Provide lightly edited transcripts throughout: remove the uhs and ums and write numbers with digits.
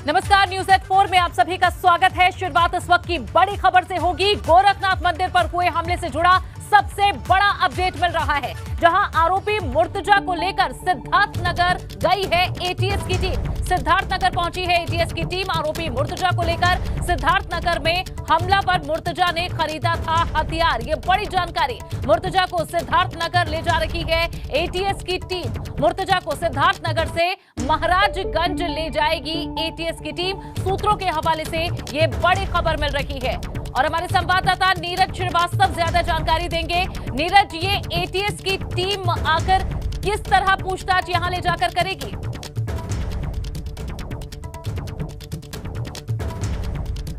नमस्कार, news at 4 में आप सभी का स्वागत है। शुरुआत इस वक्त की बड़ी खबर से होगी। गोरखनाथ मंदिर पर हुए हमले से जुड़ा सबसे बड़ा अपडेट मिल रहा है, जहां आरोपी मुर्तजा को लेकर सिद्धार्थनगर गई है एटीएस की टीम। सिद्धार्थनगर पहुंची है एटीएस की टीम। आरोपी मुर्तजा को लेकर सिद्धार्थनगर में हमला पर मुर्तजा ने खरीदा था हथियार, ये बड़ी जानकारी। मुर्तजा को सिद्धार्थनगर ले जा रही है एटीएस की टीम। मुर्तजा को सिद्धार्थनगर से महाराजगंज ले जाएगी एटीएस की टीम। सूत्रों के हवाले से ये बड़ी खबर मिल रही है और हमारे संवाददाता नीरज श्रीवास्तव ज्यादा जानकारी देंगे। नीरज, ये एटीएस की टीम आकर किस तरह पूछताछ यहां ले जाकर करेगी?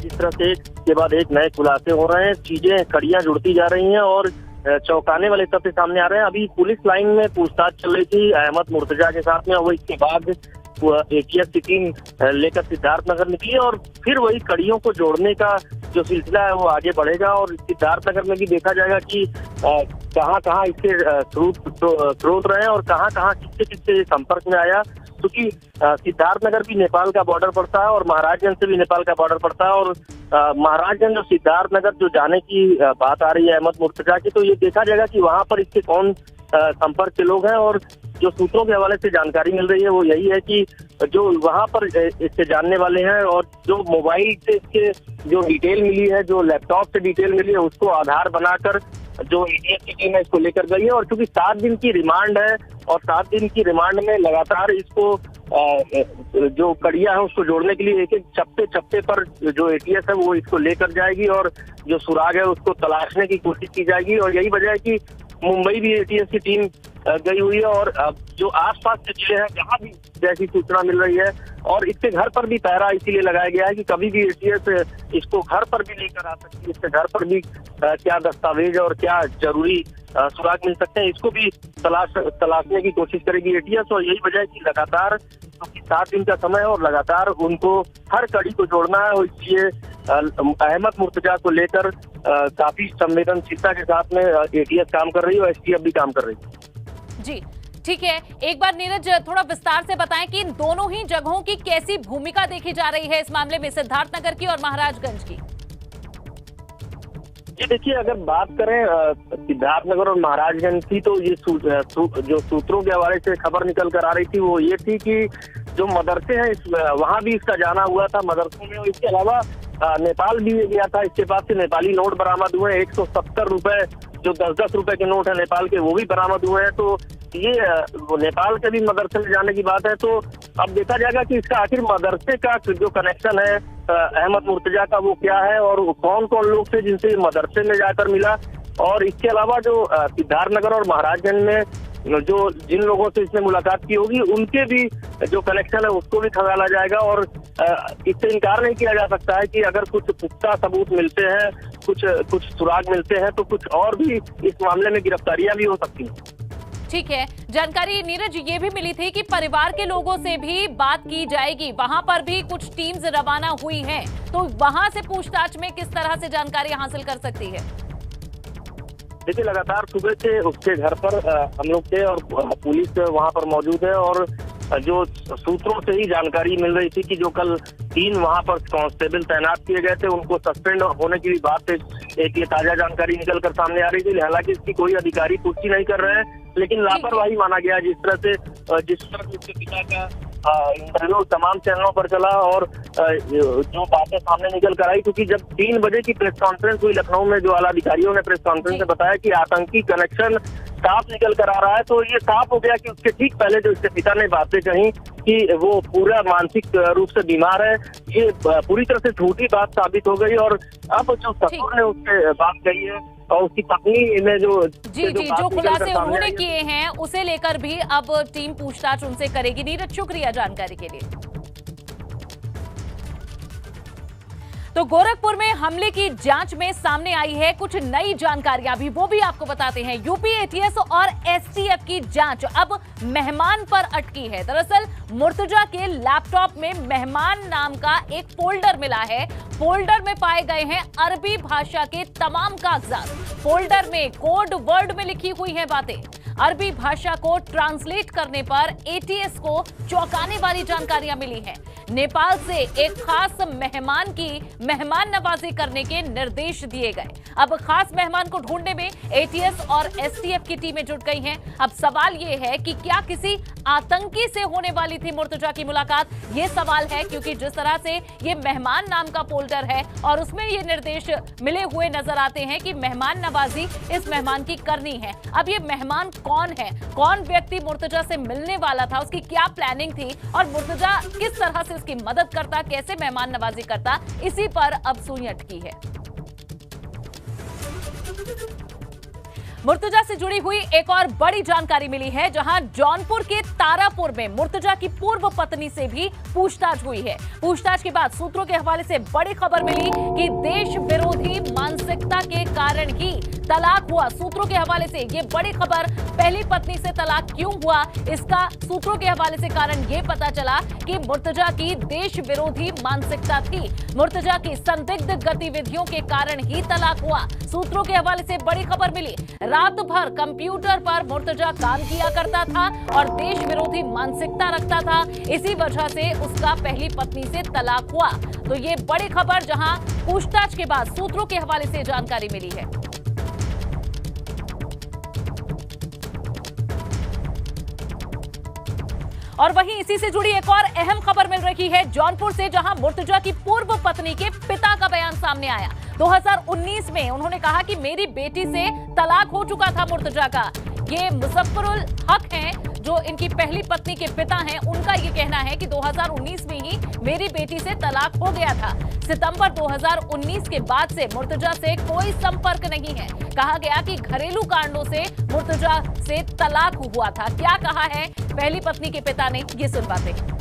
इस तरह से एक के बाद एक नए खुलासे हो रहे हैं, चीजें कड़ियां जुड़ती जा रही हैं और चौंकाने वाले तथ्य सामने आ रहे हैं। अभी पुलिस लाइन में पूछताछ चल रही थी अहमद मुर्तजा के साथ में, वो इसके बाद एटीएस की टीम लेकर सिद्धार्थनगर निकली और फिर वही कड़ियों को जोड़ने का जो सिलसिला है वो आगे बढ़ेगा और सिद्धार्थनगर में भी देखा जाएगा कि कहाँ कहाँ इसके स्रोत रहे और कहाँ कहाँ किससे किससे संपर्क में आया, क्योंकि सिद्धार्थनगर भी नेपाल का बॉर्डर पड़ता है और महाराजगंज से भी नेपाल का बॉर्डर पड़ता है और महाराजगंज और सिद्धार्थनगर जो जाने की बात आ रही है अहमद मुर्तजा की, तो ये देखा जाएगा कि वहां पर इसके कौन संपर्क के लोग हैं। और जो सूत्रों के हवाले से जानकारी मिल रही है वो यही है कि जो वहां पर इससे जानने वाले हैं और जो मोबाइल से इसके जो डिटेल मिली है, जो लैपटॉप से डिटेल मिली है, उसको आधार बनाकर जो एटीएस की टीम है इसको लेकर गई है। और क्योंकि 7 दिन की रिमांड है और 7 दिन की रिमांड में लगातार इसको जो कड़िया है उसको जोड़ने के लिए एक एक चप्पे पर जो एटीएस है वो इसको लेकर जाएगी और जो सुराग है उसको तलाशने की कोशिश की जाएगी। और यही वजह है कि मुंबई भी एटीएस की टीम गई हुई है और जो आसपास के जिले हैं जहां भी जैसी सूचना मिल रही है और इसके घर पर भी पहरा इसीलिए लगाया गया है कि कभी भी एटीएस इसको घर पर भी लेकर आ सकती है। इसके घर पर भी क्या दस्तावेज और क्या जरूरी सुराग मिल सकते हैं, इसको भी तलाशने की कोशिश करेगी एटीएस। और यही वजह है कि लगातार 7 दिन का समय है और लगातार उनको हर कड़ी को जोड़ना है और इसलिए अहमद मुर्तजा को लेकर काफी संवेदनशीलता के साथ में एटीएस काम कर रही है और एसटीएफ भी काम कर रही है। जी ठीक है, एक बार नीरज थोड़ा विस्तार से बताएं कि इन दोनों ही जगहों की कैसी भूमिका देखी जा रही है इस मामले में, सिद्धार्थनगर की और महाराजगंज की। ये देखिए, अगर बात करें सिद्धार्थनगर और महाराजगंज की, तो ये जो सूत्रों के हवाले से खबर निकल कर आ रही थी वो ये थी कि जो मदरसे हैं वहां भी इसका जाना हुआ था मदरसों में। इसके अलावा नेपाल भी गया था, इसके पास से नेपाली नोट बरामद हुए 170 रुपए, जो 10-10 रुपए के नोट है नेपाल के, वो भी बरामद हुए हैं। तो ये नेपाल के भी मदरसे में जाने की बात है। तो अब देखा जाएगा कि इसका आखिर मदरसे का जो कनेक्शन है अहमद मुर्तजा का वो क्या है और कौन कौन लोग थे जिनसे मदरसे में जाकर मिला। और इसके अलावा जो सिद्धार्थनगर और महाराजगंज में जो जिन लोगों से इसने मुलाकात की होगी उनके भी जो कनेक्शन है उसको भी खंगाला जाएगा। और इससे इनकार नहीं किया जा सकता है कि अगर कुछ पुख्ता सबूत मिलते हैं, कुछ सुराग मिलते हैं, तो कुछ और भी इस मामले में गिरफ्तारियां भी हो सकती हैं। ठीक है, जानकारी नीरज ये भी मिली थी कि परिवार के लोगों से भी बात की जाएगी, वहां पर भी कुछ टीम्स रवाना हुई हैं, तो वहां से पूछताछ में किस तरह से जानकारी हासिल कर सकती है? देखिए, लगातार सुबह से उसके घर पर हम लोग थे और पुलिस वहां पर मौजूद है और जो सूत्रों से ही जानकारी मिल रही थी कि जो कल 3 वहां पर कांस्टेबल तैनात किए गए थे उनको सस्पेंड होने की भी बात एक ये ताजा जानकारी निकल कर सामने आ रही थी। हालांकि इसकी कोई अधिकारी पुष्टि नहीं कर रहे हैं, लेकिन लापरवाही माना गया जिस तरह से उसके पिता का इंटरव्यू तमाम चैनलों पर चला और जो बातें सामने निकल कर आई, क्योंकि जब 3 बजे की प्रेस कॉन्फ्रेंस हुई लखनऊ में, जो आला अधिकारियों ने प्रेस कॉन्फ्रेंस में बताया कि आतंकी कनेक्शन साफ निकल कर आ रहा है, तो ये साफ हो गया कि उसके ठीक पहले जो उसके पिता ने बातें कही कि वो पूरा मानसिक रूप से बीमार है, ये पूरी तरह से झूठी बात साबित हो गई। और अब जो ससुर ने उससे बात कही है और उसकी पत्नी ने जो खुलासे उन्होंने किए हैं उसे लेकर भी अब टीम पूछताछ उनसे करेगी। नीरज, शुक्रिया जानकारी के लिए। तो गोरखपुर में हमले की जांच में सामने आई है कुछ नई जानकारियां भी, वो भी आपको बताते हैं। यूपी एटीएस और एसटीएफ की जांच अब मेहमान पर अटकी है। दरअसल मुर्तजा के लैपटॉप में मेहमान नाम का एक फोल्डर मिला है। फोल्डर में पाए गए हैं अरबी भाषा के तमाम कागजात। फोल्डर में कोड वर्ड में लिखी हुई हैं बातें। अरबी भाषा को ट्रांसलेट करने पर एटीएस को चौंकाने वाली जानकारियां मिली हैं। नेपाल से एक खास मेहमान की मेहमान नवाजी करने के निर्देश दिए गए। अब खास मेहमान को ढूंढने में एटीएस और एसटीएफ की टीमें जुट गई हैं। अब सवाल यह है कि क्या किसी आतंकी से होने वाली थी मुर्तजा की मुलाकात? ये सवाल है, क्योंकि जिस तरह से ये मेहमान नाम का फोल्डर है और उसमें ये निर्देश मिले हुए नजर आते हैं कि मेहमान नवाजी इस मेहमान की करनी है। अब ये मेहमान कौन है, कौन व्यक्ति मुर्तजा से मिलने वाला था, उसकी क्या प्लानिंग थी और मुर्तजा किस तरह से उसकी मदद करता, कैसे मेहमान नवाजी करता, इसी पर अब सुई अटकी है। मुर्तजा से जुड़ी हुई एक और बड़ी जानकारी मिली है, जहां जौनपुर के तारापुर में मुर्तजा की पूर्व पत्नी से भी पूछताछ हुई है। पूछताछ के बाद सूत्रों के हवाले से बड़ी खबर मिली कि देश विरोधी मानसिकता के कारण ही तलाक हुआ। सूत्रों के हवाले से ये बड़ी खबर, पहली पत्नी से तलाक क्यों हुआ, इसका सूत्रों के हवाले से कारण ये पता चला कि मुर्तजा की देश विरोधी मानसिकता थी। मुर्तजा की संदिग्ध गतिविधियों के कारण ही तलाक हुआ। सूत्रों के हवाले से बड़ी खबर मिली, रात भर कंप्यूटर पर मुर्तजा काम किया करता था और देश विरोधी मानसिकता रखता था। इसी वजह से उसका पहली पत्नी से तलाक हुआ। तो ये बड़ी खबर, जहां पूछताछ के बाद सूत्रों के हवाले से जानकारी मिली है। और वहीं इसी से जुड़ी एक और अहम खबर मिल रही है जौनपुर से, जहां मुर्तजा की पूर्व पत्नी के पिता का बयान सामने आया। 2019 में उन्होंने कहा कि मेरी बेटी से तलाक हो चुका था मुर्तजा का। ये मुजफ्फरुल हक हैं, जो इनकी पहली पत्नी के पिता हैं। उनका ये कहना है कि 2019 में ही मेरी बेटी से तलाक हो गया था। सितंबर 2019 के बाद से मुर्तजा से कोई संपर्क नहीं है। कहा गया कि घरेलू कारणों से मुर्तजा से तलाक हुआ था। क्या कहा है पहली पत्नी के पिता ने, ये सुनवाते हैं।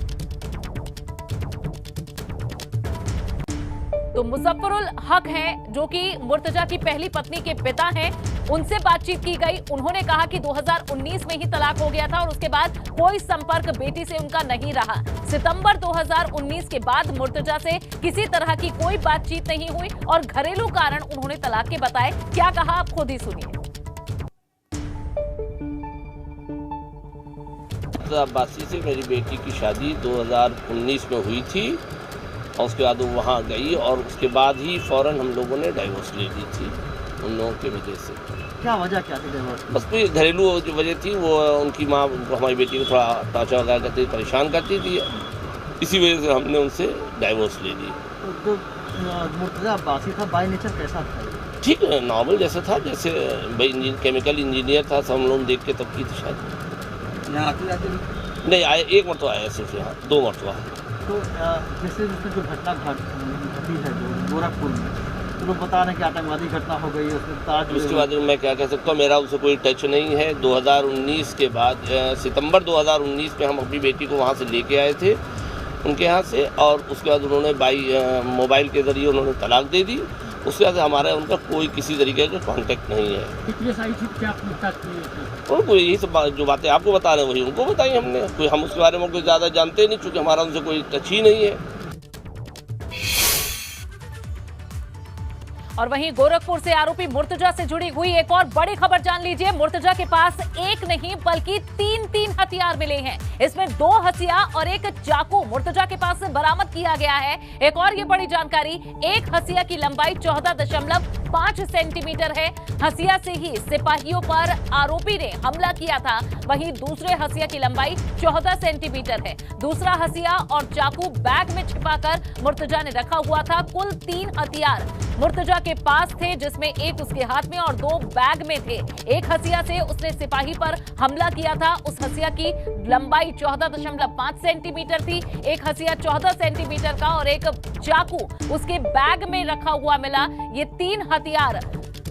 तो मुजफ्फरुल हक हैं, जो कि मुर्तजा की पहली पत्नी के पिता हैं, उनसे बातचीत की गई। उन्होंने कहा कि 2019 में ही तलाक हो गया था और उसके बाद कोई संपर्क बेटी से उनका नहीं रहा। सितंबर 2019 के बाद मुर्तजा से किसी तरह की कोई बातचीत नहीं हुई और घरेलू कारण उन्होंने तलाक के बताए। क्या कहा, आप खुद ही सुनिए। अब्बासी से मेरी बेटी की शादी 2019 में हुई थी और उसके बाद वो वहाँ गई और उसके बाद ही फौरन हम लोगों ने डाइवोर्स ले ली थी उन लोगों की वजह से। क्या वजह क्या थी डाइवोर्स? बस कोई घरेलू जो वजह थी, वो उनकी माँ हमारी बेटी को थोड़ा टाचा वगैरह करती, परेशान करती थी, इसी वजह से हमने उनसे डाइवोर्स ले ली। तो मुर्तजा अब्बासी था, बाय नेचर कैसा था? ठीक है, नॉर्मल जैसा था, जैसे भाई केमिकल इंजीनियर था। सब हम लोग देख के तब की थी शायद। नहीं आए, एक मरतबा आया सिर्फ यहाँ, 2 मरतबा। तो जैसे उसमें जो घटना घटी है जो गोरखपुर में, तो लोग बता रहे हैं कि आतंकवादी घटना हो गई है, उसके बाद मैं क्या कह सकता हूँ, मेरा उनसे कोई टच नहीं है। 2019 के बाद सितंबर 2019 में हम अपनी बेटी को वहाँ से लेके आए थे उनके यहाँ से, और उसके बाद उन्होंने मोबाइल के ज़रिए उन्होंने तलाक दे दी। उसके बाद हमारा उनका कोई किसी तरीके का कांटेक्ट नहीं है। और कोई यही सब जो बातें आपको बता रहे हैं वही उनको बताई हमने। कोई हम उसके बारे में कोई ज़्यादा जानते नहीं, क्योंकि हमारा उनसे कोई टच ही नहीं है। और वहीं गोरखपुर से आरोपी मुर्तजा से जुड़ी हुई एक और बड़ी खबर जान लीजिए। मुर्तजा के पास एक नहीं बल्कि 3 हथियार मिले हैं। इसमें 2 हथिया और एक चाकू मुर्तजा के पास से बरामद किया गया है। एक और ये बड़ी जानकारी, एक हथिया की लंबाई 14.5 सेंटीमीटर है। हथिया से ही सिपाहियों पर आरोपी ने हमला किया था। वहीं दूसरे हथिया की लंबाई 14 सेंटीमीटर है। दूसरा हथिया और चाकू बैग में छिपाकर मुर्तजा ने रखा हुआ था। कुल 3 हथियार मुर्तजा के पास थे, जिसमें एक उसके हाथ में और 2 बैग में थे। एक हथिया से उसने सिपाही पर हमला किया था। उस हथिया की लंबाई 14.5 सेंटीमीटर थी। एक हथिया 14 सेंटीमीटर का और एक चाकू उसके बैग में रखा हुआ मिला। ये 3 हथियार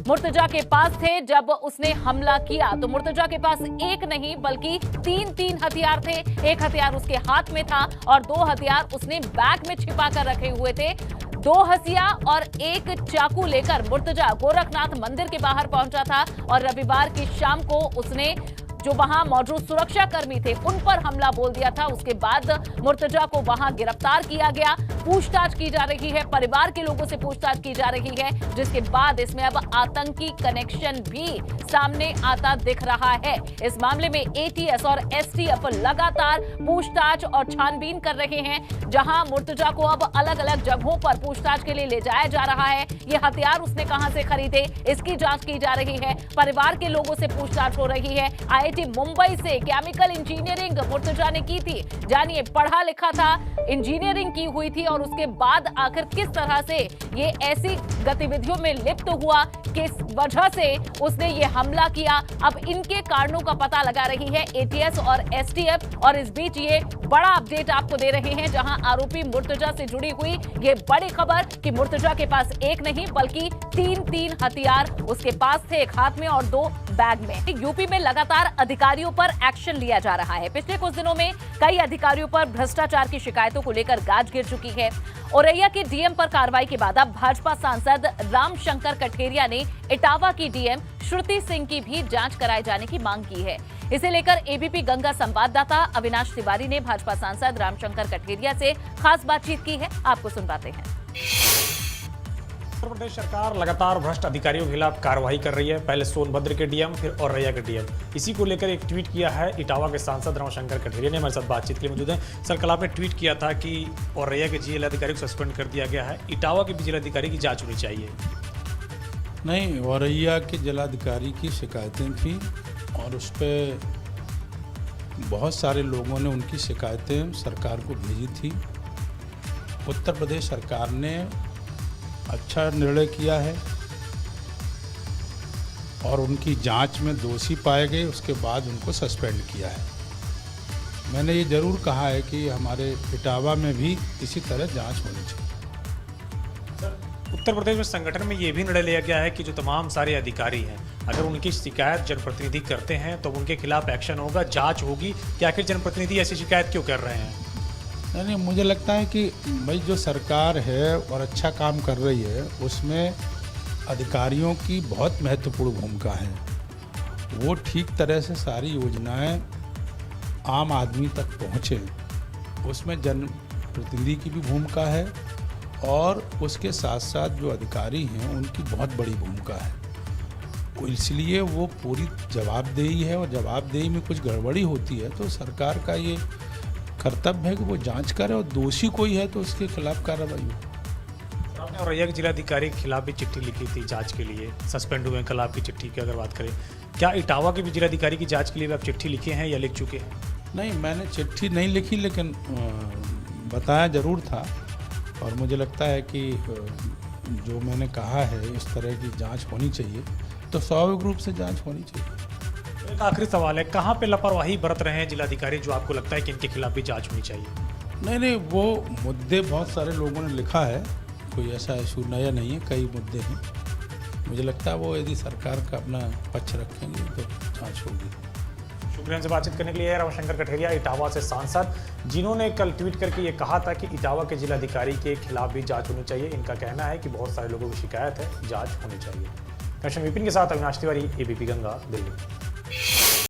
मुर्तजा के पास थे जब उसने हमला किया। तो मुर्तजा के पास एक नहीं बल्कि 3 हथियार थे। एक हथियार उसके हाथ में था और 2 हथियार उसने बैग में छिपा कर रखे हुए थे। 2 हथिया और एक चाकू लेकर मुर्तजा गोरखनाथ मंदिर के बाहर पहुंचा था और रविवार की शाम को उसने जो वहां मौजूद सुरक्षा कर्मी थे उन पर हमला बोल दिया था। उसके बाद मुर्तजा को वहां गिरफ्तार किया गया। पूछताछ की जा रही है, परिवार के लोगों से पूछताछ की जा रही है, जिसके बाद इसमें अब आतंकी कनेक्शन भी सामने आता दिख रहा है। इस मामले में एटीएस और एसटीएफ लगातार पूछताछ और छानबीन कर रहे हैं, जहां मुर्तजा को अब अलग अलग जगहों पर पूछताछ के लिए ले जाया जा रहा है। ये हथियार उसने कहां से खरीदे, इसकी जांच की जा रही है। परिवार के लोगों से पूछताछ हो रही है। आईआईटी मुंबई से केमिकल इंजीनियरिंग मुर्तजा ने की थी। जानिए, पढ़ा लिखा था, इंजीनियरिंग की हुई थी और उसके बाद आखिर किस तरह से ये ऐसी गतिविधियों में लिप्त हुआ, किस वजह से उसने ये हमला किया, अब इनके कारणों का पता लगा रही है एटीएस और एसटीएफ। और इस बीच ये बड़ा अपडेट आपको दे रहे हैं, जहां आरोपी मुर्तजा से जुड़ी हुई ये बड़ी खबर कि मुर्तजा के पास एक नहीं बल्कि तीन हथियार उसके पास थे, एक हाथ में और 2 बैग में। यूपी में लगातार अधिकारियों पर एक्शन लिया जा रहा है। पिछले कुछ दिनों में कई अधिकारियों पर भ्रष्टाचार की शिकायतों को लेकर गाज गिर चुकी है। औरैया के डीएम पर कार्रवाई के बाद अब भाजपा सांसद रामशंकर कठेरिया ने इटावा की डीएम श्रुति सिंह की भी जांच कराए जाने की मांग की है। इसे लेकर एबीपी गंगा संवाददाता अविनाश तिवारी ने भाजपा सांसद रामशंकर कठेरिया से खास बातचीत की है। आपको सुनवाते हैं। उत्तर प्रदेश सरकार लगातार भ्रष्ट अधिकारियों के खिलाफ कार्रवाई कर रही है। पहले सोनभद्र के डीएम, फिर औरैया के डीएम। इसी को लेकर एक ट्वीट किया है इटावा के सांसद रामशंकर कठेरिया ने। हमारे साथ बातचीत के लिए मौजूद है। सर, कल आपने ट्वीट किया था कि औरैया के जीएल अधिकारी को सस्पेंड कर दिया गया है, इटावा के भी जिलाधिकारी की जांच होनी चाहिए। नहीं, औरैया के जिलाधिकारी की शिकायतें थी और उस पर बहुत सारे लोगों ने उनकी शिकायतें सरकार को भेजी थी। उत्तर प्रदेश सरकार ने अच्छा निर्णय किया है और उनकी जांच में दोषी पाए गए, उसके बाद उनको सस्पेंड किया है। मैंने ये ज़रूर कहा है कि हमारे इटावा में भी इसी तरह जांच होनी चाहिए। उत्तर प्रदेश में संगठन में ये भी निर्णय लिया गया है कि जो तमाम सारे अधिकारी हैं, अगर उनकी शिकायत जनप्रतिनिधि करते हैं तो उनके खिलाफ एक्शन होगा, जांच होगी कि आखिर जनप्रतिनिधि ऐसी शिकायत क्यों कर रहे हैं। नहीं, मुझे लगता है कि भाई जो सरकार है और अच्छा काम कर रही है उसमें अधिकारियों की बहुत महत्वपूर्ण भूमिका है। वो ठीक तरह से सारी योजनाएं आम आदमी तक पहुँचे, उसमें जनप्रतिनिधि की भी भूमिका है और उसके साथ साथ जो अधिकारी हैं उनकी बहुत बड़ी भूमिका है। इसलिए वो पूरी जवाबदेही है और जवाबदेही में कुछ गड़बड़ी होती है तो सरकार का ये कर्तव्य है कि वो जांच करे और दोषी कोई है तो उसके खिलाफ कार्रवाई हो। आपने औरैया के जिलाधिकारी के खिलाफ भी चिट्ठी लिखी थी जांच के लिए, सस्पेंड हुए कल आपकी चिट्ठी की अगर बात करें, क्या इटावा के भी जिलाधिकारी की जांच के लिए भी आप चिट्ठी लिखे हैं या लिख चुके हैं? नहीं, मैंने चिट्ठी नहीं लिखी, लेकिन बताया ज़रूर था और मुझे लगता है कि जो मैंने कहा है इस तरह की जांच होनी चाहिए तो स्वाभाविक रूप से जांच होनी चाहिए। एक आखिरी सवाल है, कहाँ पे लापरवाही बरत रहे हैं जिलाधिकारी जो आपको लगता है कि इनके खिलाफ भी जांच होनी चाहिए? नहीं, वो मुद्दे बहुत सारे लोगों ने लिखा है, कोई ऐसा इशू नया नहीं है, कई मुद्दे हैं। मुझे लगता है वो यदि सरकार का अपना पक्ष रखेंगे तो जांच होगी। शुक्रिया हमसे बातचीत करने के लिए रामशंकर कठेरिया, इटावा से सांसद, जिन्होंने कल ट्वीट करके ये कहा था कि इटावा के जिलाधिकारी के खिलाफ भी जांच होनी चाहिए। इनका कहना है कि बहुत सारे लोगों की शिकायत है, जांच होनी चाहिए। कैप्टन विपिन के साथ अविनाश तिवारी, एबीपी गंगा, दिल्ली।